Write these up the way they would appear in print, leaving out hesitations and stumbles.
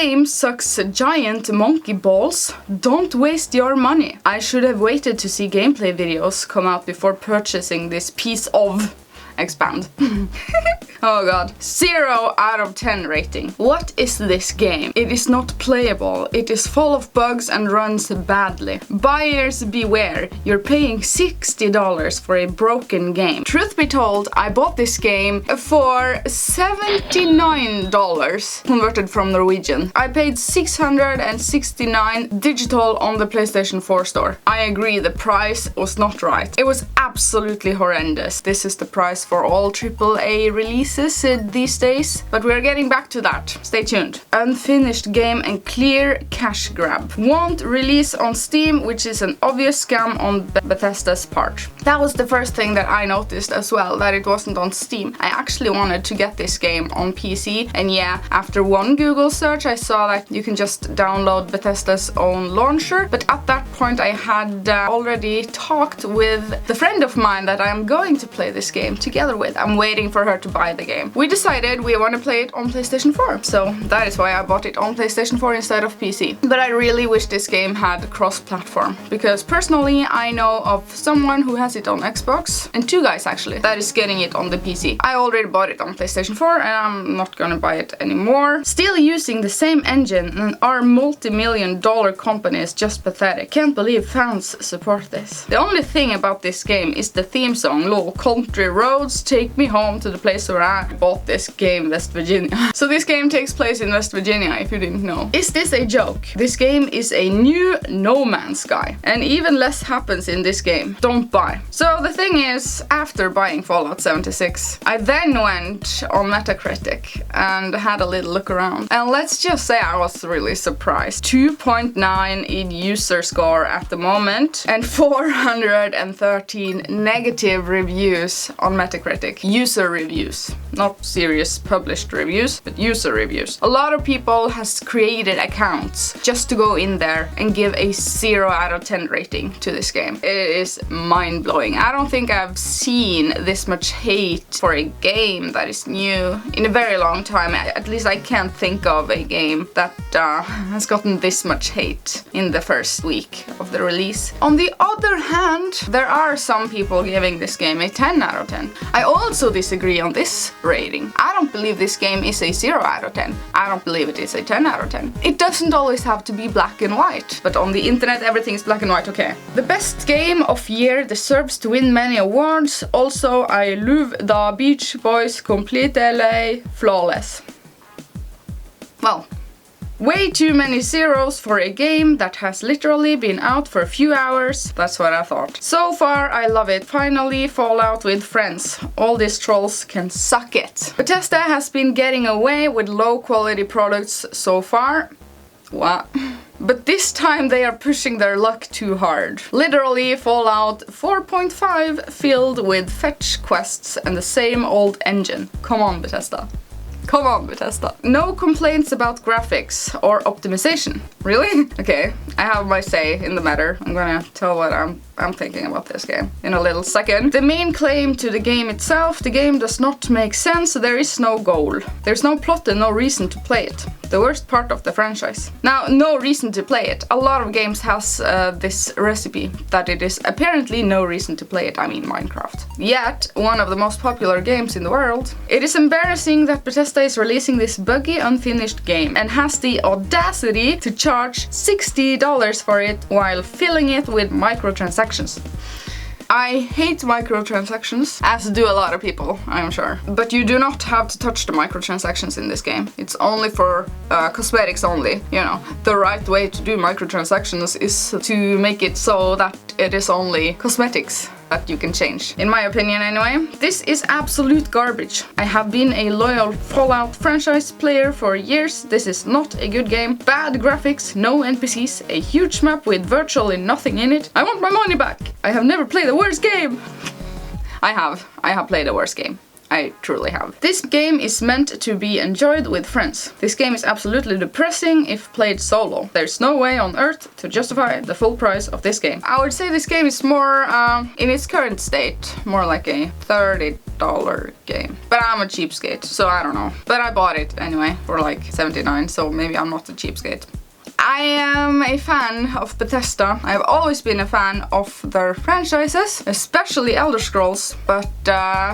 game sucks giant monkey balls. Don't waste your money. I should have waited to see gameplay videos come out before purchasing this piece of... expand. Oh god. 0 out of 10 rating. What is this game? It is not playable. It is full of bugs and runs badly. Buyers beware. You're paying $60 for a broken game. Truth be told, I bought this game for $79 converted from Norwegian. I paid $669 digital on the PlayStation 4 store. I agree, the price was not right. It was absolutely horrendous. This is the price for all AAA releases these days, but we're getting back to that. Stay tuned. Unfinished game and clear cash grab. Won't release on Steam, which is an obvious scam on Bethesda's part. That was the first thing that I noticed as well, that it wasn't on Steam. I actually wanted to get this game on PC, and yeah, after one Google search I saw that you can just download Bethesda's own launcher, but at that point I had already talked with the friend of mine that I'm going to play this game together with. I'm waiting for her to buy the game. We decided we want to play it on PlayStation 4, so that is why I bought it on PlayStation 4 instead of PC. But I really wish this game had cross-platform, because personally I know of someone who has it on Xbox, and 2 guys actually, that is getting it on the PC. I already bought it on PlayStation 4 and I'm not gonna buy it anymore. Still using the same engine, and our multi-million-dollar company is just pathetic. Can't believe fans support this. The only thing about this game is the theme song, lol, country roads take me home to the place where I bought this game, West Virginia. So this game takes place in West Virginia, if you didn't know. Is this a joke? This game is a new No Man's Sky, and even less happens in this game. Don't buy. So the thing is, after buying Fallout 76, I then went on Metacritic and had a little look around. And let's just say I was really surprised. 2.9 in user score at the moment, and 413 negative reviews on Metacritic. User reviews. Not serious published reviews, but user reviews. A lot of people has created accounts just to go in there and give a 0 out of 10 rating to this game. It is mind-blowing. I don't think I've seen this much hate for a game that is new in a very long time. At least I can't think of a game that has gotten this much hate in the first week of the release. On the other hand, there are some people giving this game a 10 out of 10. I also disagree on this rating. I don't believe this game is a 0 out of 10. I don't believe it is a 10 out of 10. It doesn't always have to be black and white, but on the internet everything is black and white, okay. The best game of year deserves to win many awards. Also, I love the Beach Boys complete LA flawless. Well, way too many zeros for a game that has literally been out for a few hours. That's what I thought. So far, I love it. Finally, Fallout with friends. All these trolls can suck it. Bethesda has been getting away with low quality products so far. What? But this time they are pushing their luck too hard. Literally Fallout 4.5 filled with fetch quests and the same old engine. Come on, Bethesda. Come on, Bethesda. No complaints about graphics or optimization. Really? Okay, I have my say in the matter. I'm gonna tell what I'm thinking about this game in a little second. The main claim to the game itself, the game does not make sense, there is no goal. There's no plot and no reason to play it. The worst part of the franchise. Now, no reason to play it. A lot of games has this recipe, that it is apparently no reason to play it, I mean Minecraft. Yet, one of the most popular games in the world. It is embarrassing that Bethesda is releasing this buggy, unfinished game and has the audacity to charge $60 for it while filling it with microtransactions. I hate microtransactions, as do a lot of people, I'm sure. But you do not have to touch the microtransactions in this game. It's only for cosmetics only, you know. The right way to do microtransactions is to make it so that it is only cosmetics that you can change. In my opinion anyway. This is absolute garbage. I have been a loyal Fallout franchise player for years. This is not a good game. Bad graphics, no NPCs, a huge map with virtually nothing in it. I want my money back. I have never played a worse game. I have played a worse game. I truly have. This game is meant to be enjoyed with friends. This game is absolutely depressing if played solo. There's no way on earth to justify the full price of this game. I would say this game is more, in its current state, more like a 30 $100 game. But I'm a cheapskate, so I don't know. But I bought it anyway for like $79, so maybe I'm not a cheapskate. I am a fan of Bethesda. I've always been a fan of their franchises, especially Elder Scrolls, but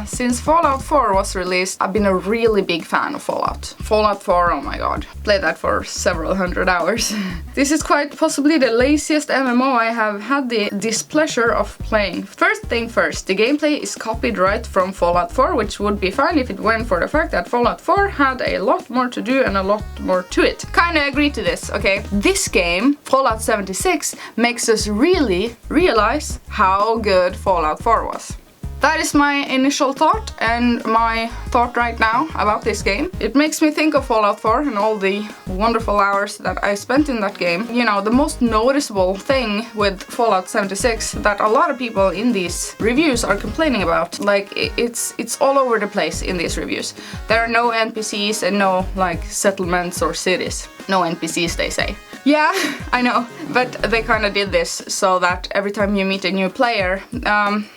since Fallout 4 was released, I've been a really big fan of Fallout. Fallout 4, oh my god. Played that for several hundred hours. This is quite possibly the laziest MMO I have had the displeasure of playing. First thing first, the gameplay is copied right from Fallout 4, which would be fine if it weren't for the fact that Fallout 4 had a lot more to do and a lot more to it. Kinda agree to this, okay? This game, Fallout 76, makes us really realize how good Fallout 4 was. That is my initial thought and my thought right now about this game. It makes me think of Fallout 4 and all the wonderful hours that I spent in that game. You know, the most noticeable thing with Fallout 76 that a lot of people in these reviews are complaining about, like it's all over the place in these reviews. There are no NPCs and no like settlements or cities. No NPCs, they say. Yeah, I know, but they kind of did this so that every time you meet a new player,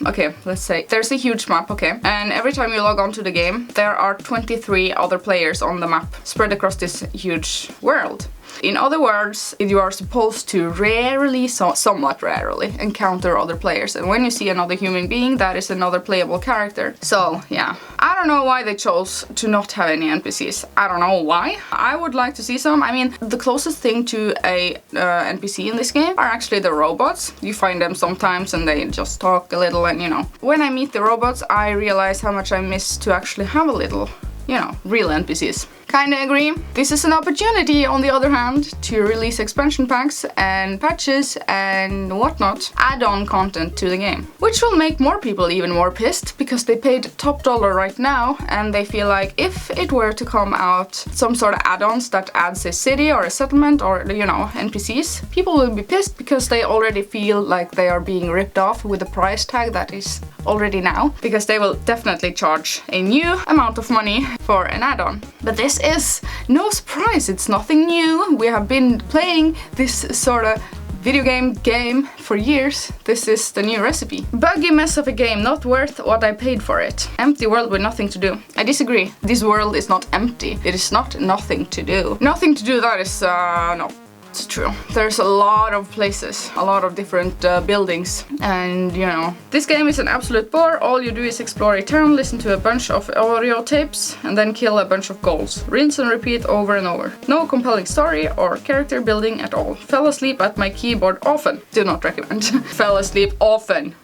okay, let's say there's a huge map, okay, and every time you log on to the game, there are 23 other players on the map spread across this huge world. In other words, you are supposed to rarely, somewhat rarely, encounter other players, and when you see another human being, that is another playable character. So, yeah. I don't know why they chose to not have any NPCs. I don't know why. I would like to see some. I mean, the closest thing to a NPC in this game are actually the robots. You find them sometimes and they just talk a little and, you know. When I meet the robots, I realize how much I miss to actually have a little, you know, real NPCs. Kinda agree. This is an opportunity, on the other hand, to release expansion packs and patches and whatnot, add-on content to the game. Which will make more people even more pissed, because they paid top dollar right now, and they feel like if it were to come out some sort of add-ons that adds a city or a settlement or, you know, NPCs, people will be pissed because they already feel like they are being ripped off with the price tag that is already now, because they will definitely charge a new amount of money for an add-on. But this is no surprise, it's nothing new. We have been playing this sort of video game for years. This is the new recipe. Buggy mess of a game, not worth what I paid for it. Empty world with nothing to do. I disagree. This world is not empty. It is not nothing to do. Nothing to do, that is no. It's true. There's a lot of places, a lot of different buildings, and you know. This game is an absolute bore. All you do is explore a town, listen to a bunch of audio tapes, and then kill a bunch of goals. Rinse and repeat over and over. No compelling story or character building at all. Fell asleep at my keyboard often. Do not recommend. Fell asleep often.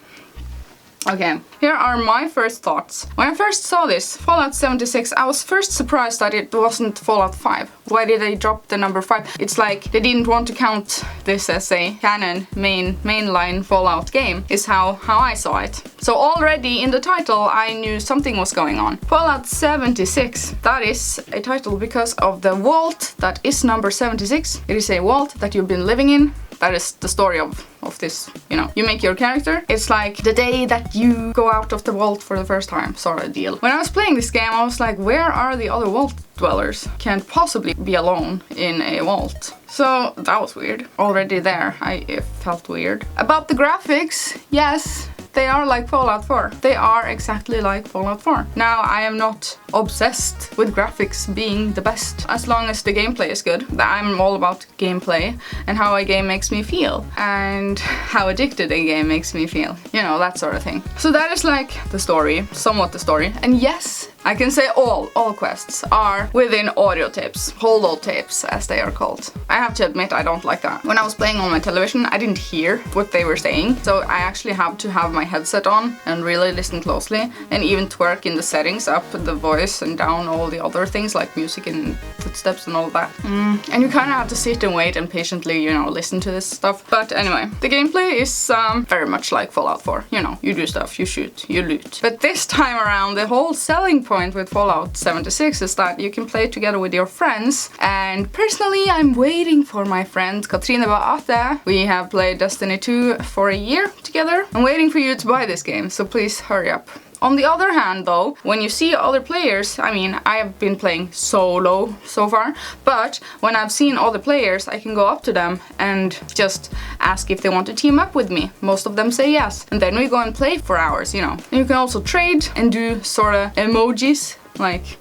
Okay, here are my first thoughts. When I first saw this, Fallout 76, I was first surprised that it wasn't Fallout 5. Why did they drop the number 5? It's like they didn't want to count this as a canon mainline Fallout game, is how I saw it. So already in the title I knew something was going on. Fallout 76, that is a title because of the vault that is number 76. It is a vault that you've been living in. That is the story of this, you know. You make your character. It's like the day that you go out of the vault for the first time, sort of deal. When I was playing this game, I was like, where are the other vault dwellers? Can't possibly be alone in a vault. So that was weird. Already there, it felt weird. About the graphics, yes, they are like Fallout 4. They are exactly like Fallout 4. Now, I am not obsessed with graphics being the best. As long as the gameplay is good. I'm all about gameplay and how a game makes me feel. And how addicted a game makes me feel. You know, that sort of thing. So that is like the story, somewhat the story. And yes, I can say all quests are within audio tapes, holotapes as they are called. I have to admit I don't like that. When I was playing on my television, I didn't hear what they were saying, so I actually have to have my headset on and really listen closely, and even twerk in the settings, up the voice and down all the other things like music and footsteps and all that. And you kind of have to sit and wait and patiently, you know, listen to this stuff. But anyway, the gameplay is very much like Fallout 4. You know, you do stuff, you shoot, you loot. But this time around, the whole selling point with Fallout 76 is that you can play together with your friends, and personally I'm waiting for my friend Katrine Baate. We have played Destiny 2 for a year together. I'm waiting for you to buy this game, so please hurry up. On the other hand though, when you see other players, I mean, I have been playing solo so far, but when I've seen other players, I can go up to them and just ask if they want to team up with me. Most of them say yes, and then we go and play for hours, you know. And you can also trade and do sort of emojis, like,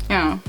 you know,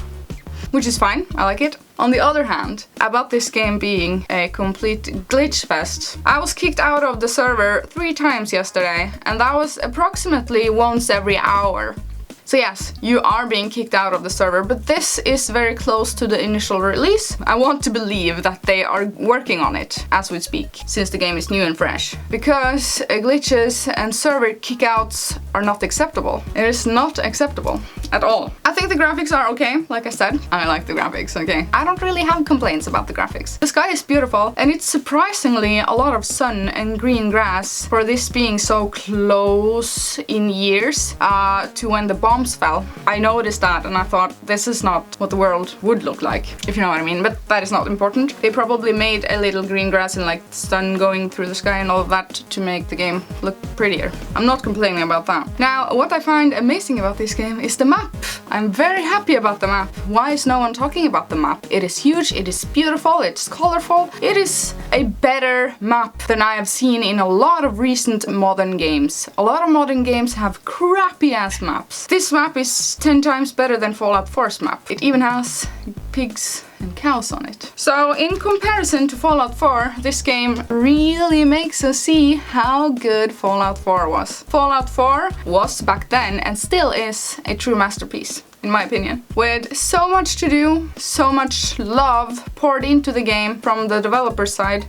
which is fine, I like it. On the other hand, about this game being a complete glitch fest, I was kicked out of the server 3 times yesterday, and that was approximately once every hour. So yes, you are being kicked out of the server, but this is very close to the initial release. I want to believe that they are working on it as we speak, since the game is new and fresh. Because glitches and server kickouts are not acceptable. It is not acceptable at all. I think the graphics are okay, like I said. I like the graphics, okay. I don't really have complaints about the graphics. The sky is beautiful, and it's surprisingly a lot of sun and green grass for this being so close in years to when the bombs fell. I noticed that and I thought, this is not what the world would look like, if you know what I mean, but that is not important. They probably made a little green grass and like the sun going through the sky and all of that to make the game look prettier. I'm not complaining about that. Now, what I find amazing about this game is the map. I'm very happy about the map. Why is no one talking about the map? It is huge, it is beautiful, it's colorful. It is a better map than I have seen in a lot of recent modern games. A lot of modern games have crappy ass maps. This map is 10 times better than Fallout 4's map. It even has pigs and cows on it. So in comparison to Fallout 4, this game really makes us see how good Fallout 4 was. Fallout 4 was back then and still is a true masterpiece, in my opinion. With so much to do, so much love poured into the game from the developer side.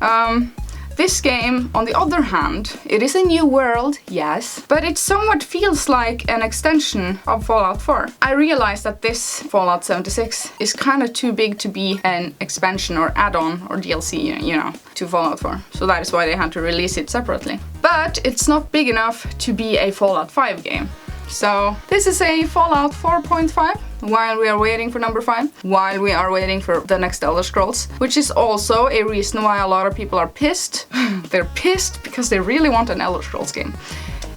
This game, on the other hand, it is a new world, yes, but it somewhat feels like an extension of Fallout 4. I realized that this Fallout 76 is kind of too big to be an expansion or add-on or DLC, you know, to Fallout 4. So that is why they had to release it separately. But it's not big enough to be a Fallout 5 game. So this is a Fallout 4.5 while we are waiting for number 5, while we are waiting for the next Elder Scrolls, which is also a reason why a lot of people are pissed. They're pissed because they really want an Elder Scrolls game.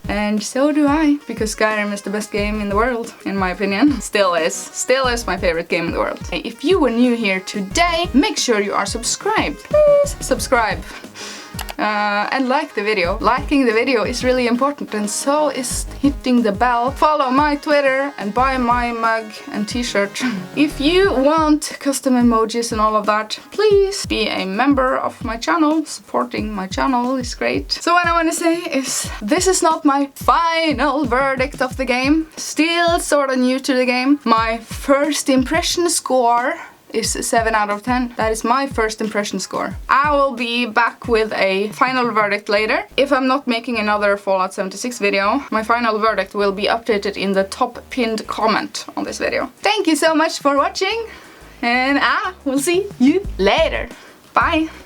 And so do I, because Skyrim is the best game in the world, in my opinion. Still is my favorite game in the world. If you were new here today, make sure you are subscribed. Please subscribe. And like the video. Liking the video is really important, and so is hitting the bell. Follow my Twitter and buy my mug and t-shirt. If you want custom emojis and all of that, please be a member of my channel. Supporting my channel is great. So what I want to say is, this is not my final verdict of the game. Still sort of new to the game. My first impression score is 7 out of 10. That is my first impression score. I will be back with a final verdict later. If I'm not making another Fallout 76 video, my final verdict will be updated in the top pinned comment on this video. Thank you so much for watching, and I will see you later. Bye!